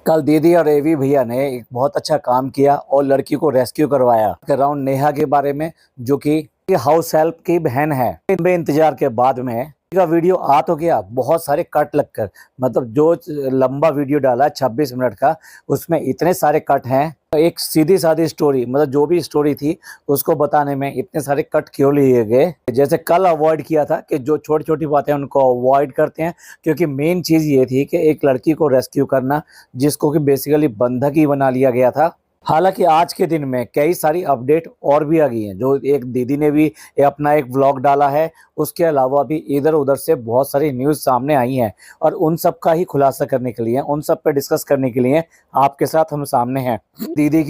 कल दीदी और एवी भैया ने एक बहुत अच्छा काम किया और लड़की को रेस्क्यू करवाया। राउंड नेहा के बारे में, जो कि हाउस हेल्प की बहन है। लंबे इंतजार के बाद में का वीडियो आ तो गया, बहुत सारे कट लगकर, मतलब जो लंबा वीडियो डाला 26 मिनट का, उसमें इतने सारे कट हैं। एक सीधी सादी स्टोरी, मतलब जो भी स्टोरी थी उसको बताने में इतने सारे कट क्यों लिए गए। जैसे कल अवॉइड किया था कि जो छोटी छोटी बातें उनको अवॉइड करते हैं, क्योंकि मेन चीज ये थी कि एक लड़की को रेस्क्यू करना, जिसको कि बेसिकली बंधक ही बना लिया गया था। हालांकि आज के दिन में कई सारी अपडेट और भी आ गई हैं। जो एक दीदी ने भी अपना एक व्लॉग डाला है, उसके अलावा भी इधर उधर से बहुत सारी न्यूज़ सामने आई हैं, और उन सब का ही खुलासा करने के लिए, उन सब पे डिस्कस करने के लिए आपके साथ हम सामने हैं। दीदी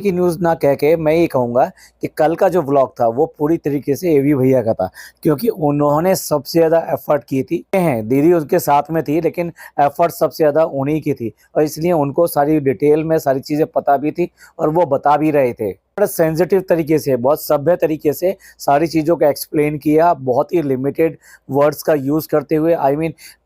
की न्यूज़ ना कह के मैं ये कहूँगा कि कल का जो व्लॉग था वो पूरी तरीके से एवी भैया का था, क्योंकि उन्होंने सबसे ज़्यादा एफर्ट की थी। दीदी उनके साथ में थी, लेकिन एफर्ट सबसे ज़्यादा उन्हीं की थी, और इसलिए उनको सारी डिटेल में सारी चीज़ें पता भी थी और वो बता भी रहे थे। बड़ा सेंसिटिव तरीके से, बहुत सभ्य तरीके से सारी चीज़ों का एक्सप्लेन किया, बहुत ही लिमिटेड वर्ड्स का यूज़ करते हुए।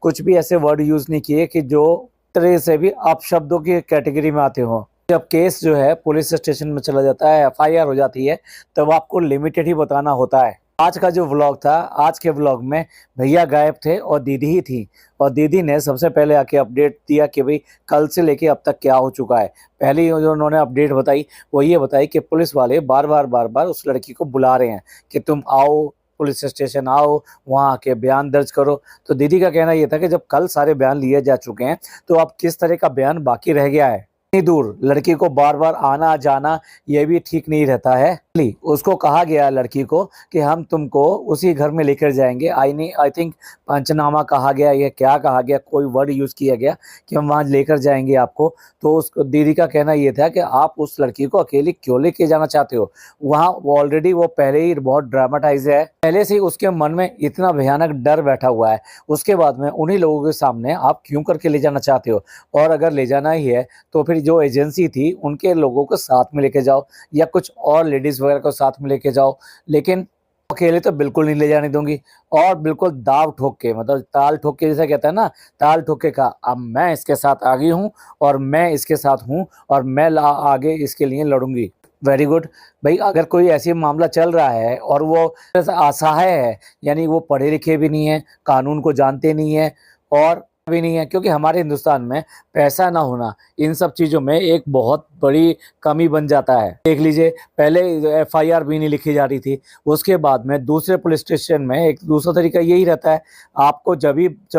कुछ भी ऐसे वर्ड यूज़ नहीं किए कि जो तरह से भी अपशब्दों की कैटेगरी में आते हो। जब केस जो है पुलिस स्टेशन में चला जाता है, एफआईआर हो जाती है, तब आपको लिमिटेड ही बताना होता है। आज का जो व्लॉग था, आज के व्लॉग में भैया गायब थे और दीदी ही थी, और दीदी ने सबसे पहले आके अपडेट दिया कि भाई कल से लेके अब तक क्या हो चुका है। पहले जो उन्होंने अपडेट बताई वो ये बताई कि पुलिस वाले बार बार उस लड़की को बुला रहे हैं कि तुम आओ, पुलिस स्टेशन आओ, वहाँ आके बयान दर्ज करो। तो दीदी का कहना ये था कि जब कल सारे बयान लिए जा चुके हैं, तो अब किस तरह का बयान बाकी रह गया है। इतनी दूर लड़की को बार बार आना जाना ये भी ठीक नहीं रहता है। उसको कहा गया लड़की को कि हम तुमको उसी घर में लेकर जाएंगे। आई थिंक पंचनामा कहा गया, ये क्या कहा गया, कोई वर्ड यूज किया गया कि हम वहां लेकर जाएंगे आपको। तो उस दीदी का कहना ये था कि आप उस लड़की को अकेली क्यों लेके जाना चाहते हो, वहाँ ऑलरेडी वो पहले ही बहुत ड्रामेटाइज है, पहले से ही उसके मन में इतना भयानक डर बैठा हुआ है। उसके बाद में उन्हीं लोगों के सामने आप क्यों करके ले जाना चाहते हो, और अगर ले जाना ही है तो फिर जो एजेंसी थी उनके लोगों को साथ में लेके जाओ, या कुछ और लेडीज वगैरह को साथ में लेके जाओ, लेकिन अकेले तो बिल्कुल नहीं ले जाने दूंगी। और बिल्कुल दाव ठोक के, मतलब ताल ठोक के, जैसा कहता है ना, ताल ठोक के कहा अब मैं इसके साथ आ गई हूँ और मैं इसके साथ हूँ और मैं आगे इसके लिए लड़ूंगी। वेरी गुड भाई। अगर कोई ऐसी मामला चल रहा है और वो असहाय है, यानी वो पढ़े लिखे भी नहीं है, कानून को जानते नहीं है और भी नहीं है, क्योंकि हमारे हिंदुस्तान में पैसा ना होना इन सब चीज़ों में एक बहुत बड़ी कमी बन जाता है। देख लीजिए, पहले एफआईआर भी नहीं लिखी जा रही थी, उसके बाद में दूसरे पुलिस स्टेशन में एक दूसरा तरीका यही रहता है, आपको जब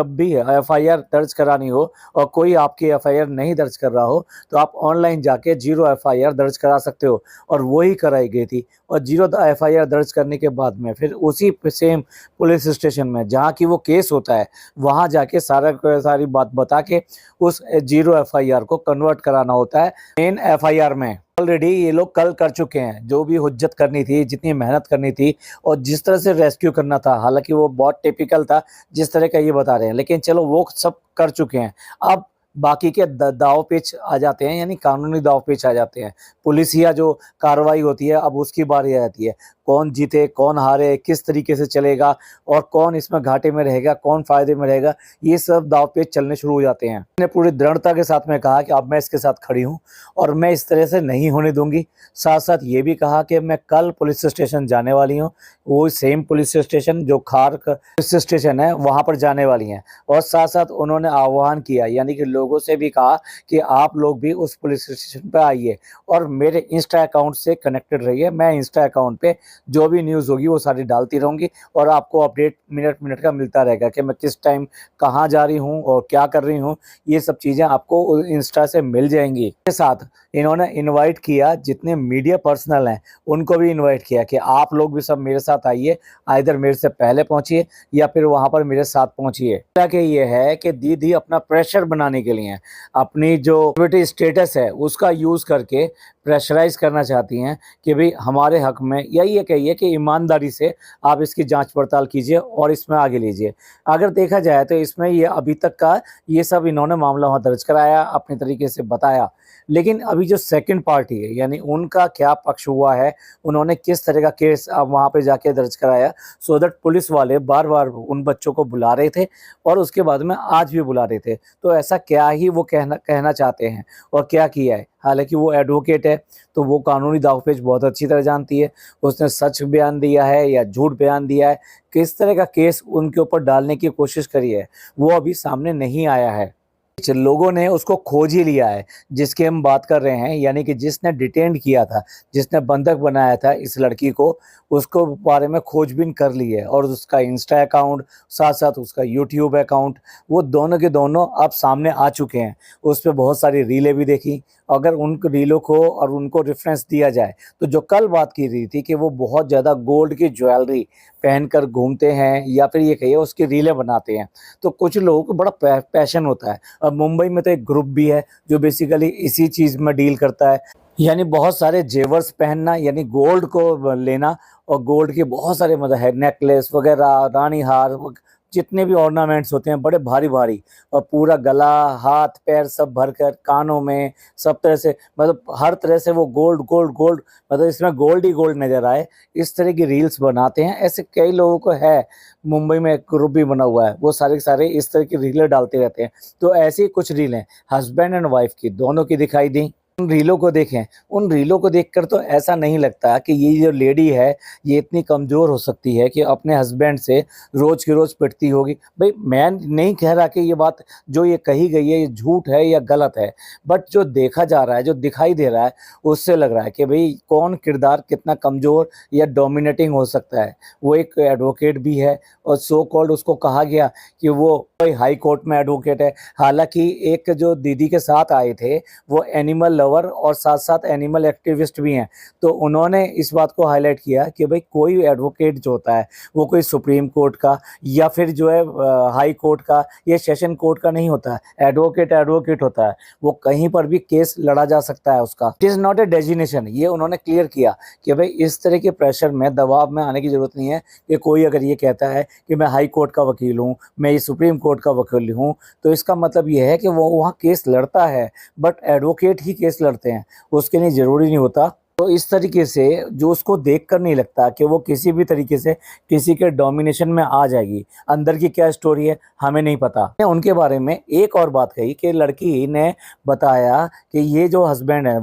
भी एफआईआर दर्ज करानी हो और कोई आपकी एफआईआर नहीं दर्ज कर रहा हो, तो आप ऑनलाइन जाके 0 एफआईआर दर्ज करा सकते हो, और वही कराई गई थी। और 0 एफआईआर दर्ज करने के बाद में फिर उसी सेम पुलिस स्टेशन में जहाँ की वो केस होता है, वहाँ जाके सारी बात बता के उस 0 एफआईआर को कन्वर्ट कराना होता है मेन एफआईआर में। ऑलरेडी ये लोग कल कर चुके हैं, जो भी हुज्जत करनी थी, जितनी मेहनत करनी थी, और जिस तरह से रेस्क्यू करना था, हालांकि वो बहुत टिपिकल था जिस तरह का ये बता रहे हैं, लेकिन चलो वो सब कर चुके हैं। अब बाकी के दाव पेच आ जाते हैं, यानी कानूनी दाव पेच आ जाते हैं। पुलिसिया जो कार्रवाई होती है, अब उसकी बारी आ जाती है। कौन जीते कौन हारे, किस तरीके से चलेगा, और कौन इसमें घाटे में रहेगा, कौन फायदे में रहेगा, ये सब दाव पेच चलने शुरू हो जाते हैं। मैंने पूरी दृढ़ता के साथ में कहा कि अब मैं इसके साथ खड़ी हूँ और मैं इस तरह से नहीं होने दूंगी। साथ साथ ये भी कहा कि मैं कल पुलिस स्टेशन जाने वाली हूँ, वो सेम पुलिस स्टेशन जो खार पुलिस स्टेशन है वहाँ पर जाने वाली हैं। और साथ साथ उन्होंने आह्वान किया, यानी कि लोगों से भी कहा कि आप लोग भी उस पुलिस स्टेशन पर आइए और मेरे इंस्टा अकाउंट से कनेक्टेड रहिए। मैं इंस्टा अकाउंट पे जो भी न्यूज़ होगी वो सारी डालती रहूँगी, और आपको अपडेट मिनट मिनट का मिलता रहेगा कि मैं किस टाइम कहाँ जा रही हूँ और क्या कर रही हूँ। ये सब चीज़ें आपको इंस्टा से मिल जाएंगी। इसके साथ इन्होंने इनवाइट किया, जितने मीडिया पर्सनल हैं उनको भी इनवाइट किया कि आप लोग भी सब मेरे साथ आइए, आइदर मेरे से पहले पहुँचिए या फिर वहाँ पर मेरे साथ पहुँचिए। कि ये है कि दीदी अपना प्रेशर बनाने के लिए, अपनी जो स्टेटस है उसका यूज़ करके प्रेशराइज करना चाहती हैं कि भाई हमारे हक में, या ये कहिए कि ईमानदारी से आप इसकी जांच पड़ताल कीजिए और इसमें आगे लीजिए। अगर देखा जाए तो इसमें ये अभी तक का ये सब इन्होंने मामला वहाँ दर्ज कराया, अपने तरीके से बताया, लेकिन अभी जो सेकंड पार्टी है, यानी उनका क्या पक्ष हुआ है, उन्होंने किस तरह का केस अब वहाँ पे जाके दर्ज कराया, सो दैट पुलिस वाले बार बार उन बच्चों को बुला रहे थे और उसके बाद में आज भी बुला रहे थे। तो ऐसा क्या क्या ही वो कहना कहना चाहते हैं और क्या किया है। हालांकि वो एडवोकेट है तो वो कानूनी दावपेच बहुत अच्छी तरह जानती है। उसने सच बयान दिया है या झूठ बयान दिया है, किस तरह का केस उनके ऊपर डालने की कोशिश करी है, वो अभी सामने नहीं आया है। लोगों ने उसको खोज ही लिया है जिसकी हम बात कर रहे हैं, यानी कि जिसने डिटेंड किया था, जिसने बंधक बनाया था इस लड़की को, उसको बारे में खोजबीन कर ली है। और उसका इंस्टा अकाउंट, साथ साथ उसका यूट्यूब अकाउंट, वो दोनों के दोनों अब सामने आ चुके हैं। उस पर बहुत सारी रीलें भी देखी। अगर उन रीलों को और उनको रेफरेंस दिया जाए तो जो कल बात की रही थी कि वो बहुत ज़्यादा गोल्ड की ज्वेलरी पहनकर घूमते हैं या फिर ये कहिए उसकी रीलें बनाते हैं, तो कुछ लोगों को बड़ा पैशन होता है। अब मुंबई में तो एक ग्रुप भी है जो बेसिकली इसी चीज़ में डील करता है, यानी बहुत सारे जेवर्स पहनना, यानी गोल्ड को लेना और गोल्ड के बहुत सारे मतलब है नेकलेस वगैरह, रानी हार, जितने भी ऑर्नामेंट्स होते हैं बड़े भारी भारी, और पूरा गला हाथ पैर सब भरकर, कानों में सब तरह से, मतलब हर तरह से वो गोल्ड गोल्ड गोल्ड, मतलब इसमें गोल्ड ही गोल्ड नजर आए, इस तरह की रील्स बनाते हैं। ऐसे कई लोगों को है, मुंबई में एक ग्रुप भी बना हुआ है, वो सारे के सारे इस तरह की रीलें डालते रहते हैं। तो ऐसी कुछ रीलें हस्बैंड एंड वाइफ की दोनों की दिखाई दी। उन रीलों को देखें, उन रीलों को देखकर तो ऐसा नहीं लगता कि ये जो लेडी है ये इतनी कमज़ोर हो सकती है कि अपने हस्बैंड से रोज़ की रोज़ पिटती होगी। भाई मैं नहीं कह रहा कि ये बात जो ये कही गई है ये झूठ है या गलत है, बट जो देखा जा रहा है, जो दिखाई दे रहा है, उससे लग रहा है कि भाई कौन किरदार कितना कमज़ोर या डोमिनेटिंग हो सकता है। वो एक एडवोकेट भी है और सो कॉल्ड उसको कहा गया कि वो भाई हाई कोर्ट में एडवोकेट है। हालांकि एक जो दीदी के साथ आए थे वो एनिमल लवर और साथ साथ एनिमल एक्टिविस्ट भी हैं, तो उन्होंने इस बात को हाईलाइट किया कि भाई कोई एडवोकेट जो होता है वो कोई सुप्रीम कोर्ट का या फिर जो है हाई कोर्ट का या सेशन कोर्ट का नहीं होता है। एडवोकेट एडवोकेट होता है, वो कहीं पर भी केस लड़ा जा सकता है उसका। It is not a designation, ये उन्होंने क्लियर किया कि भाई इस तरह के प्रेशर में, दबाव में आने की ज़रूरत नहीं है कि कोई अगर ये कहता है कि मैं हाई कोर्ट का वकील हूँ, मैं ये सुप्रीम कोर्ट का वकील हूँ, तो इसका मतलब ये है कि वो वहाँ केस लड़ता है, बट एडवोकेट ही केस लड़ते हैं, उसके लिए ज़रूरी नहीं होता। तो इस तरीके से जो उसको देखकर नहीं लगता कि वो किसी भी तरीके से किसी के डोमिनेशन में आ जाएगी। अंदर की क्या स्टोरी है हमें नहीं पता। उनके बारे में एक और बात कही कि लड़की ने बताया कि ये जो हस्बैंड है,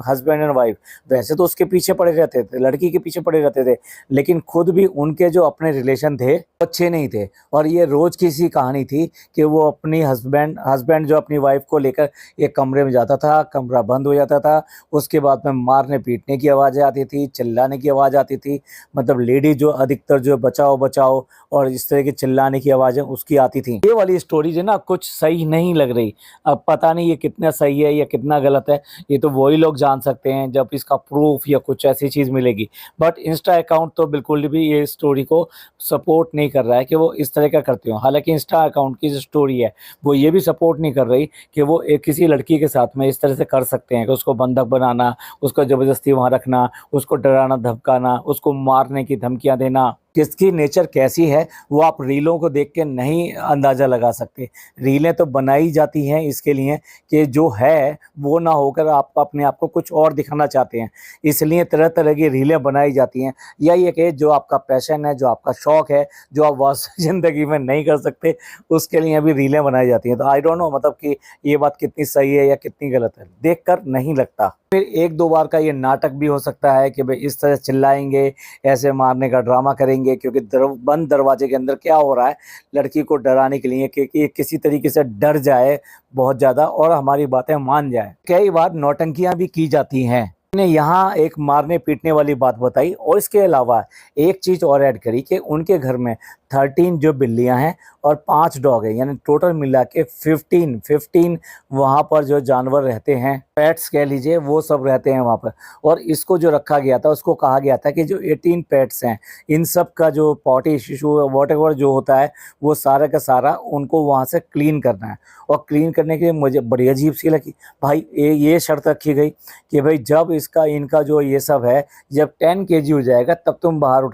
हस्बैंड एंड वाइफ, वैसे तो उसके पीछे पड़े रहते थे, लड़की के पीछे पड़े रहते थे, लेकिन खुद भी उनके जो अपने रिलेशन थे अच्छे नहीं थे। और ये रोज़ की सी कहानी थी कि वो अपनी हस्बैंड जो अपनी वाइफ को लेकर एक कमरे में जाता था, कमरा बंद हो जाता था, उसके बाद में मारने पीटने की आवाज़ें आती थी, चिल्लाने की आवाज़ आती थी। मतलब लेडी जो अधिकतर जो बचाओ बचाओ और इस तरह की चिल्लाने की आवाज़ें उसकी आती थी। ये वाली स्टोरी जो ना कुछ सही नहीं लग रही। अब पता नहीं ये कितना सही है या कितना गलत है, ये तो वही लोग जान सकते हैं जब इसका प्रूफ या कुछ ऐसी चीज़ मिलेगी। बट इंस्टा अकाउंट तो बिल्कुल भी ये स्टोरी को सपोर्ट नहीं कर रहा है कि वो इस तरह का करते हो। हालांकि इंस्टा अकाउंट की जो स्टोरी है वो ये भी सपोर्ट नहीं कर रही कि वो एक किसी लड़की के साथ में इस तरह से कर सकते हैं कि उसको बंधक बनाना, उसको ज़बरदस्ती वहाँ रखना, उसको डराना धमकाना, उसको मारने की धमकियाँ देना। किसकी नेचर कैसी है वो आप रीलों को देख के नहीं अंदाज़ा लगा सकते। रीलें तो बनाई जाती हैं इसके लिए कि जो है वो ना होकर आप अपने आप को कुछ और दिखाना चाहते हैं, इसलिए तरह तरह की रीलें बनाई जाती हैं। या ये कि जो आपका पैशन है, जो आपका शौक़ है, जो आप वास्तविक ज़िंदगी में नहीं कर सकते, उसके लिए भी रीलें बनाई जाती हैं। तो आई डोंट नो मतलब कि ये बात कितनी सही है या कितनी गलत है, देखकर नहीं लगता। फिर एक दो बार का ये नाटक भी हो सकता है कि भाई इस तरह चिल्लाएंगे, ऐसे मारने का ड्रामा करेंगे, क्योंकि बंद दरवाजे के अंदर क्या हो रहा है, लड़की को डराने के लिए कि किसी तरीके से डर जाए बहुत ज़्यादा और हमारी बातें मान जाए। कई बार नौटंकियां भी की जाती हैं। ने यहाँ एक मारने पीटने वाली बात बताई और इसके अलावा एक चीज़ और ऐड करी कि उनके घर में 13 जो बिल्लियां हैं और 5 डॉग हैं, यानी टोटल मिला के 15 वहाँ पर जो जानवर रहते हैं, पेट्स कह लीजिए, वो सब रहते हैं वहाँ पर। और इसको जो रखा गया था उसको कहा गया था कि जो 18 पेट्स हैं इन सब का जो पॉटी शिशु वॉटेवर जो होता है वो सारा का सारा उनको वहाँ से क्लीन करना है। और क्लीन करने के लिए मुझे बड़ी अजीब सी लगी भाई, ये शर्त रखी गई कि भाई जब इनका जो ये सब है जब 10 kg हो जाएगा तब तुम बाहर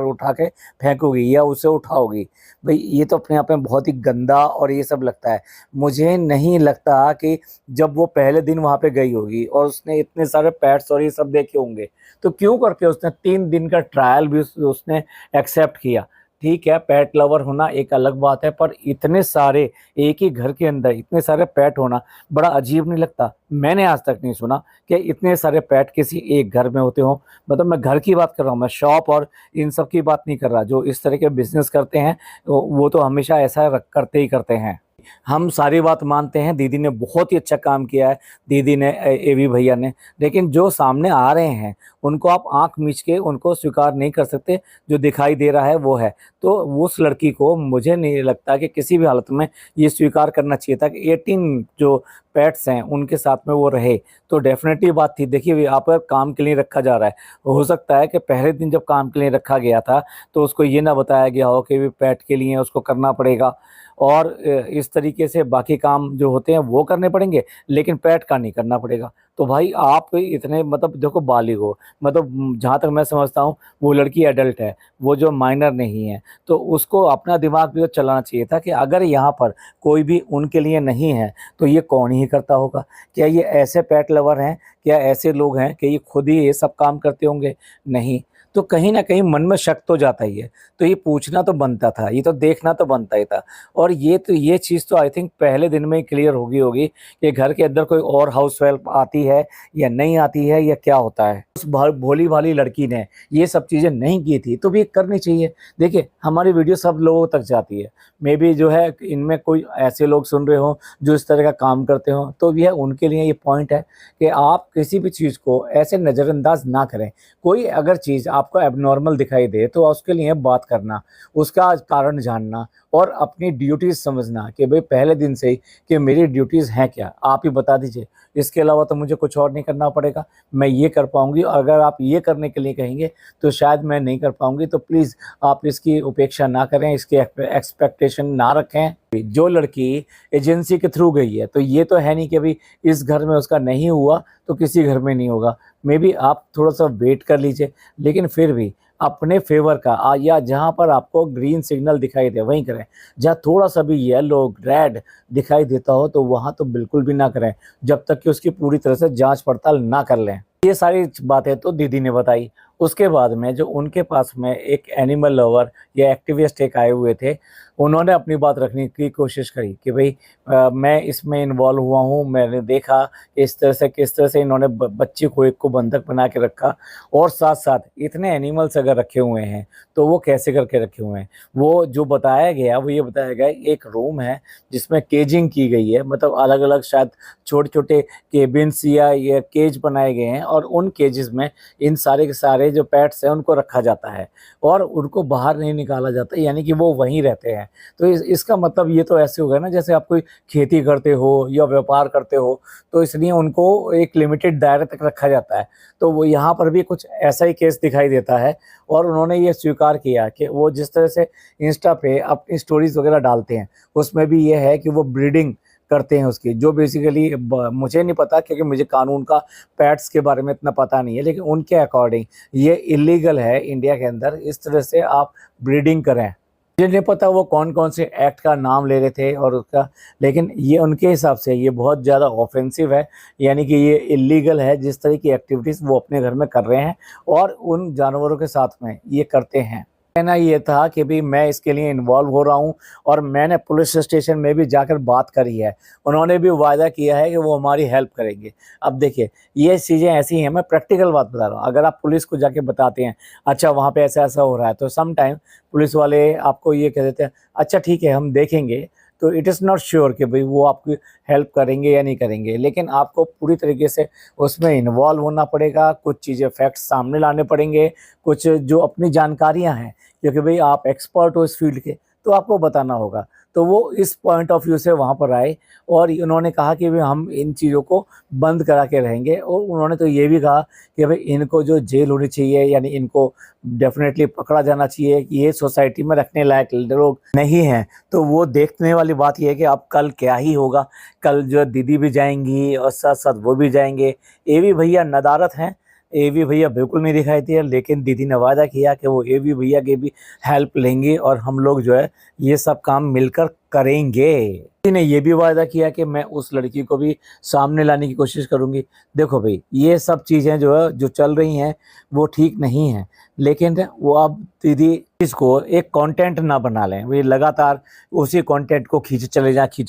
उठा के फेंकोगी या उसे उठाओगी। भाई ये तो अपने आप में बहुत ही गंदा और ये सब लगता है। मुझे नहीं लगता कि जब वो पहले दिन वहाँ पे गई होगी और उसने इतने सारे पैट्स और ये सब देखे होंगे तो क्यों करके उसने 3 दिन का ट्रायल भी उसने एक्सेप्ट किया। ठीक है, पेट लवर होना एक अलग बात है, पर इतने सारे एक ही घर के अंदर इतने सारे पेट होना बड़ा अजीब नहीं लगता? मैंने आज तक नहीं सुना कि इतने सारे पेट किसी एक घर में होते हों। मतलब मैं घर की बात कर रहा हूँ, मैं शॉप और इन सब की बात नहीं कर रहा। जो इस तरह के बिजनेस करते हैं वो तो हमेशा ऐसा करते ही करते हैं। हम सारी बात मानते हैं, दीदी ने बहुत ही अच्छा काम किया है, दीदी ने एवी भैया ने। लेकिन जो सामने आ रहे हैं उनको आप आंख मीच के उनको स्वीकार नहीं कर सकते। जो दिखाई दे रहा है वो है। तो उस लड़की को मुझे नहीं लगता कि किसी भी हालत में ये स्वीकार करना चाहिए था कि 18 जो पेट्स हैं उनके साथ में वो रहे। तो डेफिनेटली बात थी। देखिए यहाँ पर काम के लिए रखा जा रहा है, हो सकता है कि पहले दिन जब काम के लिए रखा गया था तो उसको ये ना बताया गया हो कि पेट के लिए उसको करना पड़ेगा और इस तरीके से बाकी काम जो होते हैं वो करने पड़ेंगे, लेकिन पेट का नहीं करना पड़ेगा। तो भाई आप इतने मतलब देखो बालिग हो, मतलब जहाँ तक मैं समझता हूँ वो लड़की एडल्ट है, वो जो माइनर नहीं है। तो उसको अपना दिमाग भी तो चलाना चाहिए था कि अगर यहाँ पर कोई भी उनके लिए नहीं है तो ये कौन ही करता होगा। क्या ये ऐसे पेट लवर हैं, क्या ऐसे लोग हैं कि ये खुद ही ये सब काम करते होंगे? नहीं। तो कहीं ना कहीं मन में शक तो जाता ही है। तो ये पूछना तो बनता था, ये तो देखना तो बनता ही था। और ये चीज़ तो आई थिंक पहले दिन में ही क्लियर होगी कि घर के अंदर कोई और हाउस वाइफ आती है या नहीं आती है या क्या होता है। उस भोली भाली लड़की ने ये सब चीज़ें नहीं की थी तो भी करनी चाहिए। देखिए हमारी वीडियो सब लोगों तक जाती है, मे बी जो है इनमें कोई ऐसे लोग सुन रहे हो जो इस तरह का काम करते हो, तो यह उनके लिए ये पॉइंट है कि आप किसी भी चीज़ को ऐसे नज़रअंदाज ना करें। कोई अगर चीज़ आपको एबनॉर्मल दिखाई दे तो उसके लिए बात करना, उसका कारण जानना और अपनी ड्यूटीज़ समझना कि भाई पहले दिन से ही कि मेरी ड्यूटीज़ हैं क्या, आप ही बता दीजिए। इसके अलावा तो मुझे कुछ और नहीं करना पड़ेगा, मैं ये कर पाऊँगी। अगर आप ये करने के लिए कहेंगे तो शायद मैं नहीं कर पाऊँगी। तो प्लीज़ आप इसकी उपेक्षा ना करें, इसकी एक्सपेक्टेशन ना रखें। जो लड़की एजेंसी के थ्रू गई है तो ये तो है नहीं कि भाई इस घर में उसका नहीं हुआ तो किसी घर में नहीं होगा। मे बी आप थोड़ा सा वेट कर लीजिए, लेकिन फिर भी अपने फेवर का या जहाँ पर आपको ग्रीन सिग्नल दिखाई दे वहीं करें। जहाँ थोड़ा सा भी येलो रेड दिखाई देता हो तो वहाँ तो बिल्कुल भी ना करें, जब तक कि उसकी पूरी तरह से जांच पड़ताल ना कर लें। ये सारी बातें तो दीदी ने बताई। उसके बाद में जो उनके पास में एक एनिमल लवर या एक्टिविस्ट एक आए हुए थे, उन्होंने अपनी बात रखने की कोशिश करी कि भाई मैं इसमें इन्वॉल्व हुआ हूँ, मैंने देखा इस तरह से किस तरह से इन्होंने बच्ची को एक को बंधक बना के रखा और साथ साथ इतने एनिमल्स अगर रखे हुए हैं तो वो कैसे करके रखे हुए हैं। वो जो बताया गया वो ये बताया गया एक रूम है जिसमें केजिंग की गई है, मतलब अलग अलग शायद छोटे छोटे केबिन्स या ये केज बनाए गए हैं और उन केजेस में इन सारे के सारे जो पेट्स हैं उनको रखा जाता है और उनको बाहर नहीं निकाला जाता, यानी कि वो वहीं रहते हैं। तो इसका मतलब ये तो ऐसे हो गया ना जैसे आप कोई खेती करते हो या व्यापार करते हो, तो इसलिए उनको एक लिमिटेड दायरे तक रखा जाता है। तो वो यहाँ पर भी कुछ ऐसा ही केस दिखाई देता है और उन्होंने ये स्वीकार किया कि वो जिस तरह से इंस्टा पे अपनी स्टोरीज वगैरह डालते हैं उसमें भी ये है कि वो ब्रीडिंग करते हैं उसकी, जो बेसिकली मुझे नहीं पता क्योंकि मुझे कानून का पेट्स के बारे में इतना पता नहीं है, लेकिन उनके अकॉर्डिंग ये इलीगल है इंडिया के अंदर इस तरह से आप ब्रीडिंग करें। मुझे नहीं पता वो कौन कौन से एक्ट का नाम ले रहे थे और उसका, लेकिन ये उनके हिसाब से ये बहुत ज़्यादा ऑफेंसिव है, यानी कि ये इलीगल है जिस तरह की एक्टिविटीज़ वो अपने घर में कर रहे हैं और उन जानवरों के साथ में ये करते हैं। कहना ये था कि भाई मैं इसके लिए इन्वॉल्व हो रहा हूँ और मैंने पुलिस स्टेशन में भी जाकर बात करी है, उन्होंने भी वायदा किया है कि वो हमारी हेल्प करेंगे। अब देखिए ये चीज़ें ऐसी हैं, मैं प्रैक्टिकल बात बता रहा हूँ। अगर आप पुलिस को जाके बताते हैं अच्छा वहाँ पे ऐसा ऐसा हो रहा है, तो सम टाइम पुलिस वाले आपको ये कह देते हैं अच्छा ठीक है हम देखेंगे, तो इट इज़ नॉट श्योर कि भाई वो आपकी हेल्प करेंगे या नहीं करेंगे। लेकिन आपको पूरी तरीके से उसमें इन्वॉल्व होना पड़ेगा, कुछ चीज़ें फैक्ट्स सामने लाने पड़ेंगे, कुछ जो अपनी जानकारियां हैं क्योंकि भाई आप एक्सपर्ट हो इस फील्ड के तो आपको बताना होगा। तो वो इस पॉइंट ऑफ व्यू से वहाँ पर आए और उन्होंने कहा कि भाई हम इन चीज़ों को बंद करा के रहेंगे और उन्होंने तो ये भी कहा कि भाई इनको जो जेल होनी चाहिए, यानी इनको डेफिनेटली पकड़ा जाना चाहिए कि ये सोसाइटी में रखने लायक लोग नहीं हैं। तो वो देखने वाली बात यह है कि अब कल क्या ही होगा। कल जो दीदी भी जाएंगी और साथ साथ वो भी जाएंगे। एवी भैया नदारत हैं, एवी भैया बिल्कुल नहीं दिखाई दिए, लेकिन दीदी ने वादा किया कि वो एवी भैया की भी हेल्प लेंगे और हम लोग जो है ये सब काम मिलकर करेंगे। ने ये भी वादा किया कि मैं उस लड़की को भी सामने लाने की कोशिश करूंगी। देखो भाई, ये सब चीज़ें जो है जो चल रही हैं वो ठीक नहीं है, लेकिन वो अब दीदी इसको एक कंटेंट ना बना लें, वे लगातार उसी कंटेंट को खींचे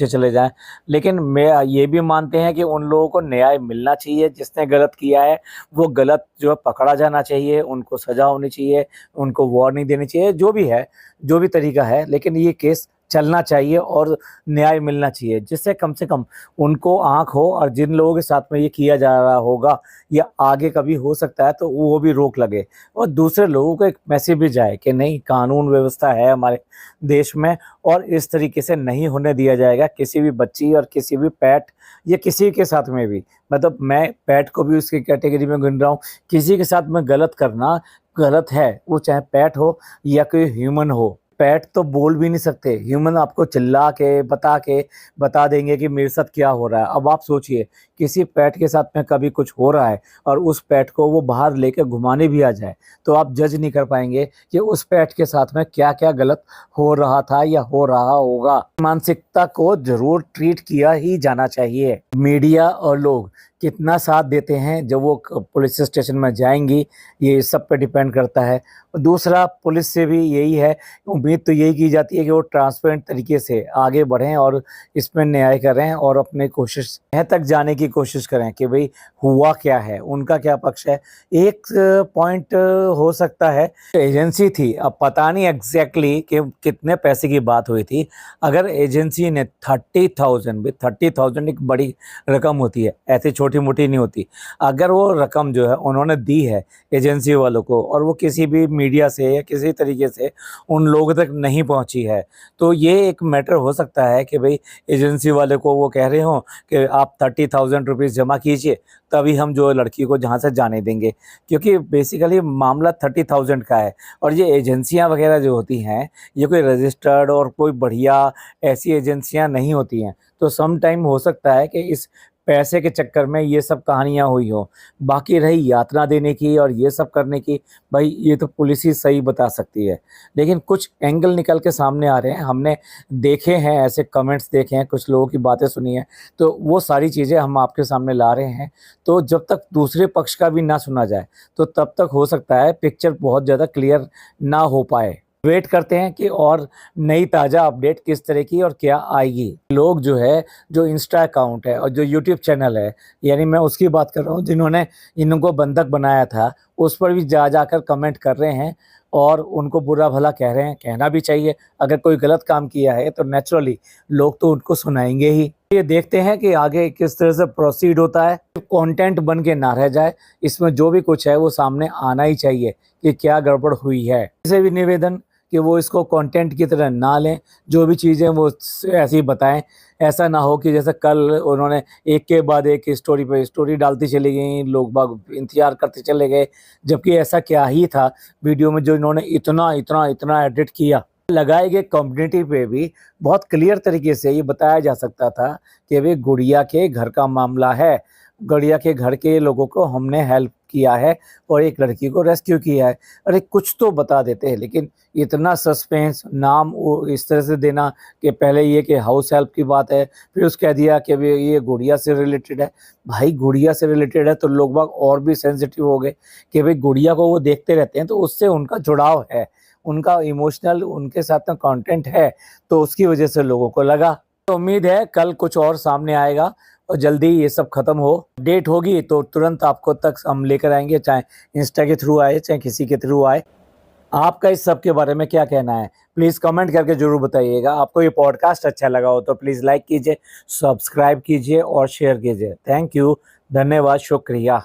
चले जाएं। लेकिन मैं ये भी मानते हैं कि उन लोगों को न्याय मिलना चाहिए, जिसने गलत किया है वो गलत जो है पकड़ा जाना चाहिए, उनको सजा होनी चाहिए, उनको वार्निंग देनी चाहिए, जो भी है, जो भी तरीका है, लेकिन ये केस चलना चाहिए और न्याय मिलना चाहिए, जिससे कम से कम उनको आँख हो और जिन लोगों के साथ में ये किया जा रहा होगा या आगे कभी हो सकता है तो वो भी रोक लगे और दूसरे लोगों को एक मैसेज भी जाए कि नहीं, कानून व्यवस्था है हमारे देश में और इस तरीके से नहीं होने दिया जाएगा किसी भी बच्ची और किसी भी पेट या किसी के साथ में भी। मतलब मैं पेट को भी उसकी कैटेगरी में गिन रहा हूँ। किसी के साथ में गलत करना गलत है, वो चाहे पेट हो या कोई ह्यूमन हो। पेट तो बोल भी नहीं सकते, ह्यूमन आपको चिल्ला के बता देंगे कि मेरे साथ क्या हो रहा है। अब आप सोचिए, किसी पेट के साथ में कभी कुछ हो रहा है और उस पेट को वो बाहर लेकर घुमाने भी आ जाए, तो आप जज नहीं कर पाएंगे कि उस पेट के साथ में क्या क्या गलत हो रहा था या हो रहा होगा। मानसिकता को जरूर ट्रीट किया ही जाना चाहिए। मीडिया और लोग कितना साथ देते हैं जब वो पुलिस स्टेशन में जाएंगी, ये सब पे डिपेंड करता है। दूसरा, पुलिस से भी यही है, उम्मीद तो यही की जाती है कि वो ट्रांसपेरेंट तरीके से आगे बढ़ें और इसमें न्याय करें और अपने कोशिश तक जाने की कोशिश करें कि भाई हुआ क्या है, उनका क्या पक्ष है। एक पॉइंट हो सकता है, एजेंसी थी, अब पता नहीं एग्जैक्टली कि कितने पैसे की बात हुई थी। अगर एजेंसी ने 30,000 एक बड़ी रकम होती है, ऐसी छोटी मोटी नहीं होती। अगर वो रकम जो है उन्होंने दी है एजेंसी वालों को और वो किसी भी मीडिया से या किसी तरीके से उन लोगों तक नहीं पहुंची है, तो ये एक मैटर हो सकता है कि भाई एजेंसी वाले को वो कह रहे हो कि आप 30,000 रुपीज़ जमा कीजिए, तभी हम जो लड़की को जहाँ से जाने देंगे। क्योंकि बेसिकली मामला 30,000 का है और ये एजेंसियाँ वगैरह जो होती हैं, ये कोई रजिस्टर्ड और कोई बढ़िया ऐसी एजेंसियाँ नहीं होती हैं। तो सम टाइम हो सकता है कि इस पैसे के चक्कर में ये सब कहानियाँ हुई हो। बाकी रही यातना देने की और ये सब करने की, भाई ये तो पुलिस ही सही बता सकती है। लेकिन कुछ एंगल निकल के सामने आ रहे हैं, हमने देखे हैं, ऐसे कमेंट्स देखे हैं, कुछ लोगों की बातें सुनी हैं, तो वो सारी चीज़ें हम आपके सामने ला रहे हैं। तो जब तक दूसरे पक्ष का भी ना सुना जाए, तो तब तक हो सकता है पिक्चर बहुत ज़्यादा क्लियर ना हो पाए। वेट करते हैं कि और नई ताज़ा अपडेट किस तरह की और क्या आएगी। लोग जो है, जो इंस्टा अकाउंट है और जो यूट्यूब चैनल है, यानी मैं उसकी बात कर रहा हूँ जिन्होंने इनको बंधक बनाया था, उस पर भी जाकर कमेंट कर रहे हैं और उनको बुरा भला कह रहे हैं। कहना भी चाहिए, अगर कोई गलत काम किया है तो नेचुरली लोग तो उनको सुनाएंगे ही। ये देखते हैं कि आगे किस तरह से प्रोसीड होता है, कंटेंट बन के ना रह जाए, इसमें जो भी कुछ है वो सामने आना ही चाहिए कि क्या गड़बड़ हुई है। इसे भी निवेदन कि वो इसको कंटेंट की तरह ना लें, जो भी चीज़ें वो ऐसी बताएं। ऐसा ना हो कि जैसे कल उन्होंने एक के बाद एक स्टोरी पे स्टोरी डालती चली गई, लोग बाग इंतजार करते चले गए, जबकि ऐसा क्या ही था वीडियो में जो इन्होंने इतना इतना इतना एडिट किया। लगाए गए कम्युनिटी पे भी बहुत क्लियर तरीके से ये बताया जा सकता था कि वे गुड़िया के घर का मामला है, गुड़िया के घर के लोगों को हमने हेल्प किया है और एक लड़की को रेस्क्यू किया है। अरे कुछ तो बता देते हैं, लेकिन इतना सस्पेंस नाम वो इस तरह से देना कि पहले ये कि हाउस हेल्प की बात है, फिर उसके कह दिया कि ये गुड़िया से रिलेटेड है। भाई गुड़िया से रिलेटेड है तो लोग बाग और भी सेंसिटिव हो गए कि भाई गुड़िया को वो देखते रहते हैं तो उससे उनका जुड़ाव है, उनका इमोशनल उनके साथ में कंटेंट है, तो उसकी वजह से लोगों को लगा। तो उम्मीद है कल कुछ और सामने आएगा और जल्दी ये सब खत्म हो। अपडेट होगी तो तुरंत आपको तक हम लेकर आएंगे, चाहे इंस्टा के थ्रू आए चाहे किसी के थ्रू आए। आपका इस सब के बारे में क्या कहना है, प्लीज़ कमेंट करके ज़रूर बताइएगा। आपको ये पॉडकास्ट अच्छा लगा हो तो प्लीज़ लाइक कीजिए, सब्सक्राइब कीजिए और शेयर कीजिए। थैंक यू, धन्यवाद, शुक्रिया।